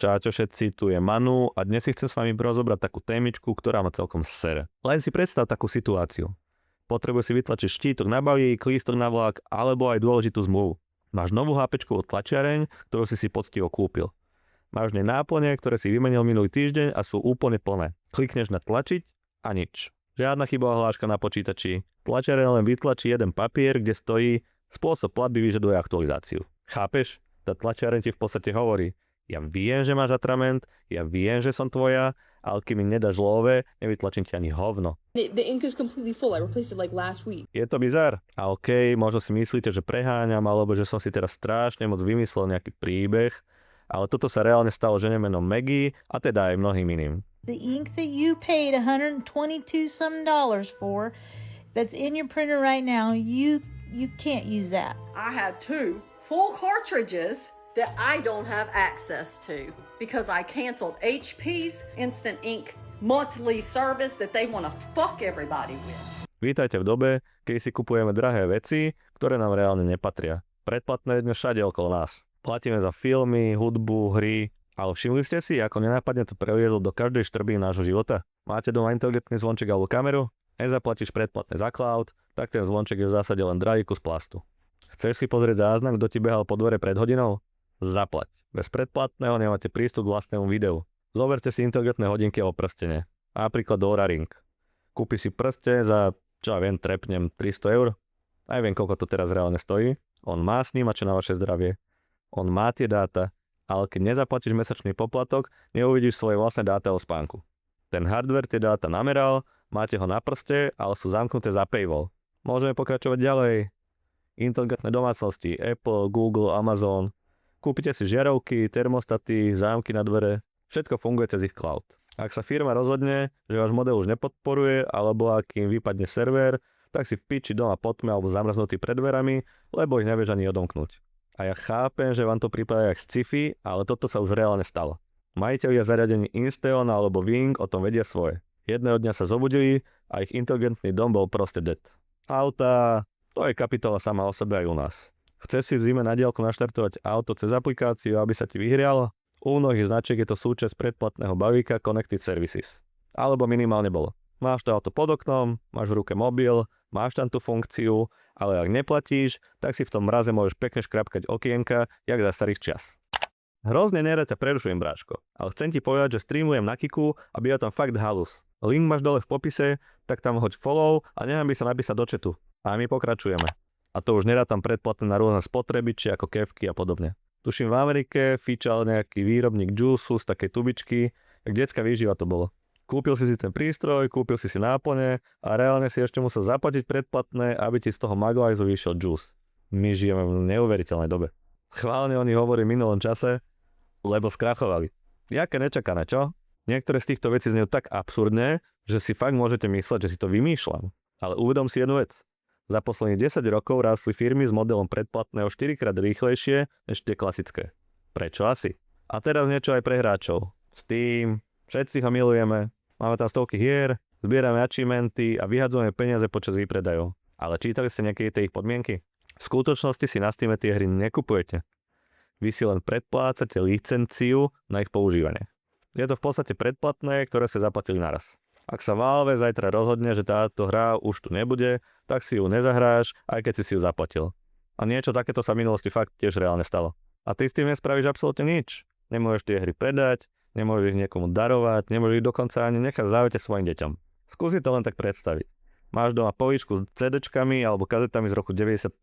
Čaute všetci, tu je Manu a dnes si chcem s vami rozobrať takú témičku, ktorá ma celkom sere. Len si predstav takú situáciu. Potrebuješ si vytlačiť štítok na balík, lístok na vlak alebo aj dôležitú zmluvu. Máš novú HPčkovú tlačiareň, ktorú si poctivo kúpil. Máš v nej náplne, ktoré si vymenil minulý týždeň a sú úplne plné. Klikneš na tlačiť a nič. Žiadna chybová hláška na počítači. Tlačiareň len vytlačí jeden papier, kde stojí spôsob platby vyžaduje aktualizáciu. Chápeš? Tá tlačiareň ti v podstate hovorí: ja viem, že máš atrament, ja viem, že som tvoja, ale keď mi nedáš love, nevytlačím ti ani hovno. The ink is completely full. I replaced it like last week. Je to bizar? A okej, možno si myslíte, že preháňam, alebo že som si teraz strašne moc vymyslel nejaký príbeh, ale toto sa reálne stalo žene menom Maggie a teda aj mnohým iným. The ink that you paid $122 some for, that's in your printer right now, you can't use that. I have 2 full cartridges that I don't have access to because I canceled HP's Instant Ink monthly service that they want to fuck everybody with. Vítajte v dobe, keď si kupujeme drahé veci, ktoré nám reálne nepatria. Predplatné je dnes všade okolo nás. Platíme za filmy, hudbu, hry, ale všimli ste si, ako nenápadne to preliezlo do každej štrbiny nášho života? Máte doma inteligentný zvonček alebo kameru? Nezaplatíš predplatné za cloud, tak ten zvonček je v zásade len drahý kus plastu. Chceš si pozrieť záznam, kto ti behal po dvore pred hodinou? Zaplať. Bez predplatného nemáte prístup k vlastnému videu. Zoberte si inteligentné hodinky o prstene. Napríklad Oura Ring. Kúpi si prste za, čo ja viem, trepnem 300 eur. Aj viem, koľko to teraz reálne stojí. On má snímače na vaše zdravie. On má tie dáta, ale keď nezaplatíš mesačný poplatok, neuvidíš svoje vlastné dáta o spánku. Ten hardware tie dáta nameral, máte ho na prste, ale sú zamknuté za paywall. Môžeme pokračovať ďalej. Inteligentné domácnosti, Apple, Google, Amazon. Kúpite si žiarovky, termostaty, zámky na dvere. Všetko funguje cez ich cloud. Ak sa firma rozhodne, že váš model už nepodporuje, alebo ak im vypadne server, tak si v piči doma pod tme alebo zamrznutý pred dverami, lebo ich nevieš ani odomknúť. A ja chápem, že vám to prípada jak sci-fi, ale toto sa už reálne stalo. Majitelia zariadení Insteon alebo Wing o tom vedia svoje. Jedného dňa sa zobudili a ich inteligentný dom bol proste dead. Auta, to je kapitola sama o sebe aj u nás. Chceš si v zime na diaľku naštartovať auto cez aplikáciu, aby sa ti vyhrialo? U mnohých značiek je to súčasť predplatného balíka Connected Services. Alebo minimálne bolo. Máš to auto pod oknom, máš v ruke mobil, máš tam tú funkciu, ale ak neplatíš, tak si v tom mraze môžeš pekne škrapkať okienka, jak za starých čas. Hrozne nerad ťa prerušujem, bráško, ale chcem ti povedať, že streamujem na Kiku a býva tam fakt halus. Link máš dole v popise, tak tam hoď follow a nehanbi sa napísať do chatu. A my pokračujeme. A to už nerátam predplatné na rôzne spotrebiče ako kefky a podobne. Tuším v Amerike fičal nejaký výrobník juicu z takej tubičky, jak detská výživa to bolo. Kúpil si ten prístroj, kúpil si náplne a reálne si ešte musel zaplatiť predplatné, aby ti z toho Maglajzu vyšiel juice. My žijeme v neuveriteľnej dobe. Chválne oni hovorí v minulom čase, lebo skrachovali. Jaké nečakané, čo? Niektoré z týchto vecí znejú tak absurdne, že si fakt môžete mysleť, že si to vymýšľam. Ale uvedom si jednu vec. Za posledných 10 rokov rástli firmy s modelom predplatného 4-krát rýchlejšie než tie klasické. Prečo asi? A teraz niečo aj pre hráčov. Steam, všetci ho milujeme, máme tam stovky hier, zbierame achievementy a vyhadzujeme peniaze počas výpredajov. Ale čítali ste niekedy tie ich podmienky? V skutočnosti si na Steame tie hry nekupujete. Vy si len predplácate licenciu na ich používanie. Je to v podstate predplatné, ktoré ste zaplatili naraz. Ak sa Valve zajtra rozhodne, že táto hra už tu nebude, tak si ju nezahráš, aj keď si ju zaplatil. A niečo takéto sa v minulosti fakt tiež reálne stalo. A ty s tým nespravíš absolútne nič. Nemôžeš tie hry predať, nemôžeš ich niekomu darovať, nemôžeš ich dokonca ani nechať v záujte svojim deťom. Skúsi to len tak predstaviť. Máš doma políčku s CD-čkami alebo kazetami z roku 95.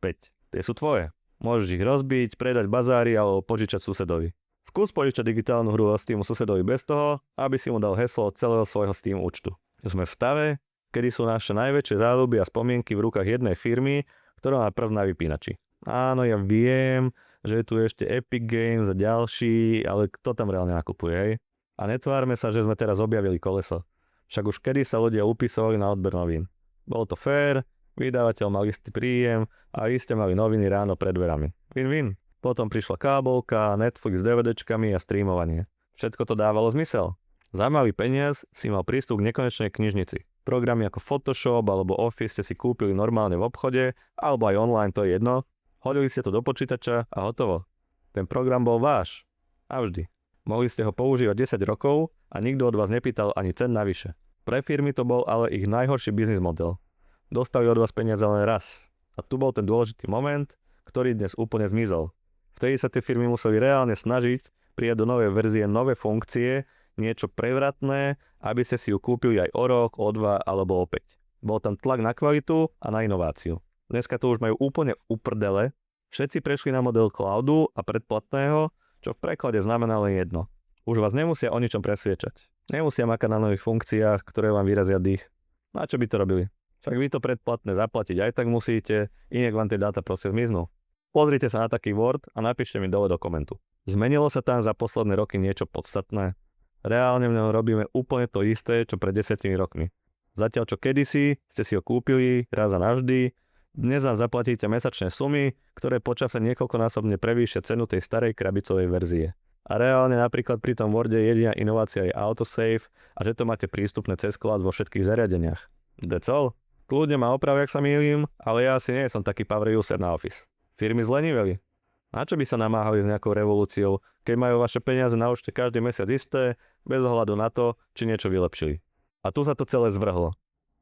Tie sú tvoje. Môžeš ich rozbiť, predať bazári alebo požičať susedovi. Skús požičať digitálnu hru od Steamu susedovi bez toho, aby si mu dal heslo od celého svojho Steam účtu. Sme v stave, kedy sú naše najväčšie záľuby a spomienky v rukách jednej firmy, ktorá má prv na vypínači. Áno, ja viem, že je tu ešte Epic Games a ďalší, ale kto tam reálne nakupuje, hej? A netvárme sa, že sme teraz objavili koleso. Však už kedy sa ľudia upisovali na odber novín. Bolo to fér, vydavateľ mal istý príjem a iste mali noviny ráno pred dverami. Win-win. Potom prišla kábelka, Netflix s DVDčkami a streamovanie. Všetko to dávalo zmysel. Za malý peniaz si mal prístup k nekonečnej knižnici. Programy ako Photoshop alebo Office ste si kúpili normálne v obchode, alebo aj online, to je jedno. Hodili ste to do počítača a hotovo. Ten program bol váš. A vždy. Mohli ste ho používať 10 rokov a nikto od vás nepýtal ani cent navyše. Pre firmy to bol ale ich najhorší biznis model. Dostali od vás peniaze len raz. A tu bol ten dôležitý moment, ktorý dnes úplne zmizol. Vtedy sa tie firmy museli reálne snažiť prijať do novej verzie nové funkcie, niečo prevratné, aby ste si ju kúpili aj o rok, o 2 alebo o 5. Bol tam tlak na kvalitu a na inováciu. Dneska to už majú úplne v uprdele. Všetci prešli na model cloudu a predplatného, čo v preklade znamená len jedno. Už vás nemusia o ničom presviečať. Nemusia makať na nových funkciách, ktoré vám vyrazia dých. Na čo by to robili? Však vy to predplatné zaplatiť aj tak musíte, inak vám tie dáta proste zmiznú. Pozrite sa na taký Word a napíšte mi dole do komentu. Zmenilo sa tam za posledné roky niečo podstatné? Reálne v ňom robíme úplne to isté, čo pred 10 rokmi. Zatiaľ čo kedysi ste si ho kúpili raz a navždy, dnes vám zaplatíte mesačné sumy, ktoré počase niekoľkonásobne prevýšia cenu tej starej krabicovej verzie. A reálne napríklad pri tom Worde jediná inovácia je autosave a že to máte prístupné cez cloud vo všetkých zariadeniach. That's all. Kľudne ma oprav, jak sa mýlim, ale ja asi nie som taký power user na Office. Firmy zleniveli. Na čo by sa namáhali s nejakou revolúciou, keď majú vaše peniaze na účte každý mesiac isté, bez ohľadu na to, či niečo vylepšili. A tu sa to celé zvrhlo.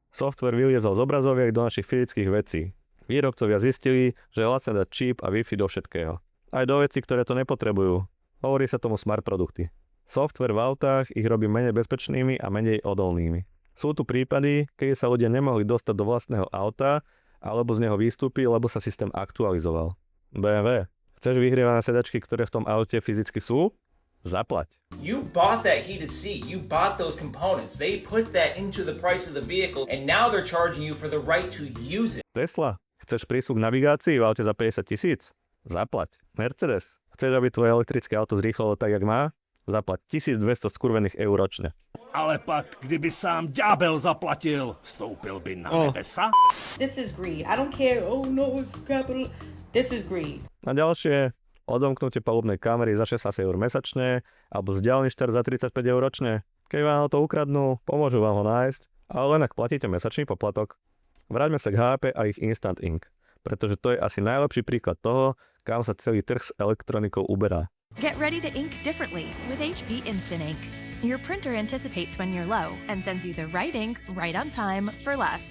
Software vyliezol z obrazoviek do našich fyzických vecí. Výrobcovia zistili, že je lacné dať čip a Wi-Fi do všetkého. Aj do vecí, ktoré to nepotrebujú. Hovorí sa tomu smart produkty. Software v autách ich robí menej bezpečnými a menej odolnými. Sú tu prípady, keď sa ľudia nemohli dostať do vlastného auta, alebo z neho výstupy, lebo sa systém aktualizoval. BMW. Chceš vyhrievané sedačky, ktoré v tom aute fyzicky sú? Zaplať. You bought that heated seat. You bought those components. They put that into the price of the vehicle, and now they're charging you for the right to use it. Tesla. Chceš prísuk navigácii v aute za 50 000? Zaplať. Mercedes. Chceš, aby tvoje elektrické auto zrýchlilo tak, jak má? Zaplať 1200 skurvených eur ročne. Ale pak, kdyby sám ďábel zaplatil, vstoupil by na nebesa. This is greed. I don't care. Oh no, it's capital. This is greed. A ďalšie, odomknutie palubnej kamery za 16 eur mesačne, alebo vzdialený štart za 35 eur ročne. Keď vám to ukradnú, pomôžu vám ho nájsť, ale len ak platíte mesačný poplatok. Vráťme sa k HP a ich Instant Ink, pretože to je asi najlepší príklad toho, kam sa celý trh s elektronikou uberá. Get ready to ink differently with HP Instant Ink. Your printer anticipates when you're low and sends you the right ink right on time for less.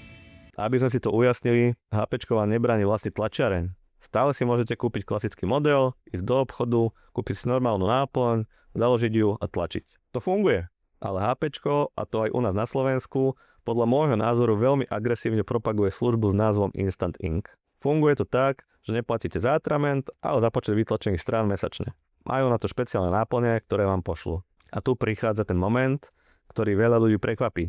Aby sme si to ujasnili, HPčko vám nebráni vlastniť tlačiareň. Stále si môžete kúpiť klasický model, ísť do obchodu, kúpiť si normálnu náplň, založiť ju a tlačiť. To funguje, ale HPčko, a to aj u nás na Slovensku, podľa môjho názoru veľmi agresívne propaguje službu s názvom Instant Ink. Funguje to tak, že neplatíte za atrament, ale za počet vytlačených strán mesačne. Majú na to špeciálne náplne, ktoré vám pošlú. A tu prichádza ten moment, ktorý veľa ľudí prekvapí.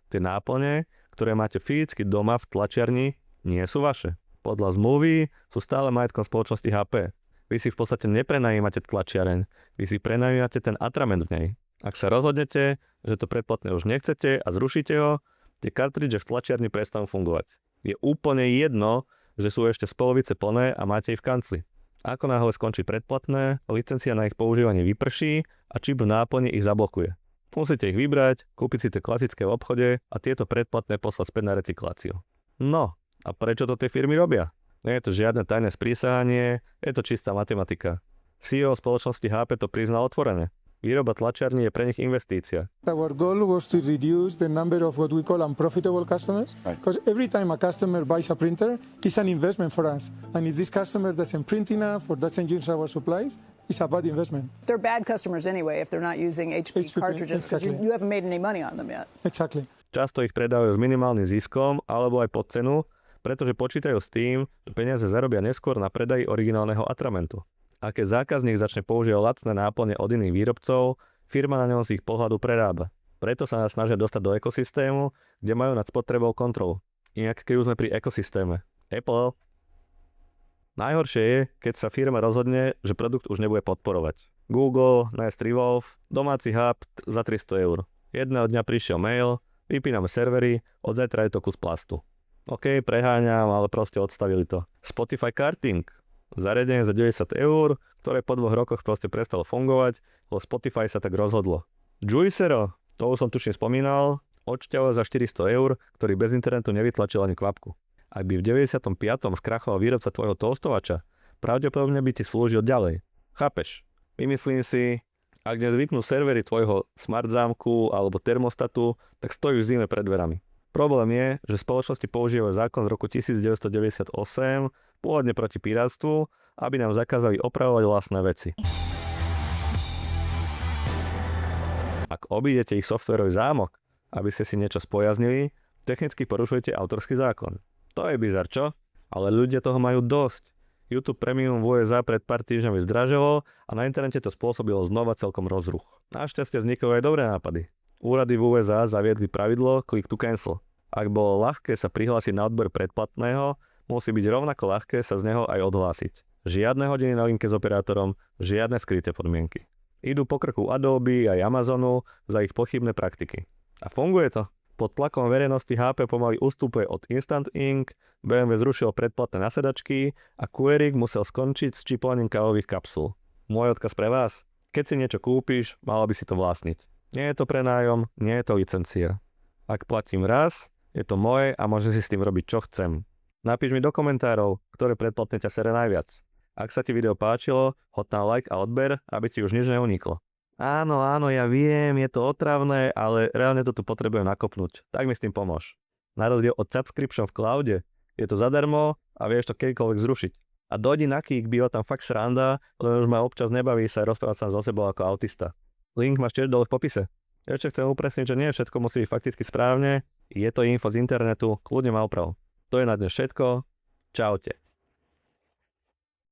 Tie náplne, ktoré máte fyzicky doma v tlačiarni, nie sú vaše. Podľa zmluvy sú stále majetkom spoločnosti HP. Vy si v podstate neprenajímate tlačiareň, vy si prenajímate ten atrament v nej. Ak sa rozhodnete, že to predplatné už nechcete a zrušíte ho, tie kartridže v tlačiarni prestanú fungovať. Je úplne jedno, že sú ešte z polovice plné a máte ich v kancli. Ako náhle skončí predplatné, licencia na ich používanie vyprší a čip v náplni ich zablokuje. Musíte ich vybrať, kúpiť si tie klasické v obchode a tieto predplatné poslať späť na recykláciu. No, a prečo to tie firmy robia? Nie je to žiadne tajné sprísahanie, je to čistá matematika. CEO spoločnosti HP to priznal otvorene. Výroba tlačiarní je pre nich investícia. Our goal was to reduce the number of what we call unprofitable customers, because every time a customer buys a printer, it's an investment for us. And if this customer doesn't print enough or doesn't use our supplies, it's a bad investment. They're bad customers anyway if they're not using HP cartridges, because exactly. you haven't made any money on them yet. Exactly. Často ich predávajú s minimálnym ziskom alebo aj pod cenu, pretože počítajú s tým, že peniaze zarobia neskôr na predaji originálneho atramentu. A keď zákazník začne používať lacné náplne od iných výrobcov, firma na ňom z ich pohľadu prerába. Preto sa nás snažia dostať do ekosystému, kde majú nad spotrebou kontrolu. Inak keď už sme pri ekosystéme. Apple. Najhoršie je, keď sa firma rozhodne, že produkt už nebude podporovať. Google, Nest Revolve, domáci hub za 300 eur. Jedného dňa prišiel mail, vypíname servery, od zajtra je to kus plastu. OK, preháňam, ale proste odstavili to. Spotify Karting. Zariadenie za 90 eur, ktoré po 2 rokoch proste prestalo fungovať, lebo Spotify sa tak rozhodlo. Juicero, to už som tušne spomínal, odšťaval za 400 eur, ktorý bez internetu nevytlačil ani kvapku. Ak by v 95. skrachoval výrobca tvojho toastovača, pravdepodobne by ti slúžil ďalej. Chápeš? Vymyslím si, Ak dnes vypnú servery tvojho smart zámku alebo termostatu, tak stojí v zime pred dverami. Problém je, že spoločnosti používajú zákon z roku 1998, pôvodne proti pirátstvu, aby nám zakázali opravovať vlastné veci. Ak obídete ich softvérový zámok, aby ste si niečo spojaznili, technicky porušujete autorský zákon. To je bizar, čo? Ale ľudia toho majú dosť. YouTube Premium v USA pred pár týždňami zdražilo a na internete to spôsobilo znova celkom rozruch. Našťastie vznikli aj dobré nápady. Úrady v USA zaviedli pravidlo click to cancel. Ak bolo ľahké sa prihlásiť na odber predplatného, musí byť rovnako ľahké sa z neho aj odhlásiť. Žiadne hodiny na linke s operátorom, žiadne skryté podmienky. Idú po krku Adobe aj Amazonu za ich pochybné praktiky. A funguje to. Pod tlakom verejnosti HP pomaly ustupuje od Instant Ink, BMW zrušil predplatné nasedačky a Queryk musel skončiť s čipovaním kávových kapsul. Môj odkaz pre vás. Keď si niečo kúpiš, malo by si to vlastniť. Nie je to prenájom, nie je to licencia. Ak platím raz, je to moje a môžem si s tým robiť čo chcem. Napíš mi do komentárov, ktoré predplatné ťa sere najviac. Ak sa ti video páčilo, hoď na like a odber, aby ti už nič neuniklo. Áno, ja viem, je to otravné, ale reálne to tu potrebujem nakopnúť. Tak mi s tým pomôž. Na rozdiel od subscription v cloude, je to zadarmo a vieš to kedykoľvek zrušiť. A dojdi na Kik, býva tam fakt sranda, len už ma občas nebaví sa rozprávať sám so sebou ako autista. Link máš tiež dole v popise. Ešte chcem upresniť, že nie všetko musí byť fakticky správne, je to info z internetu, kľudne ma oprav. To je na dnes všetko, čaute.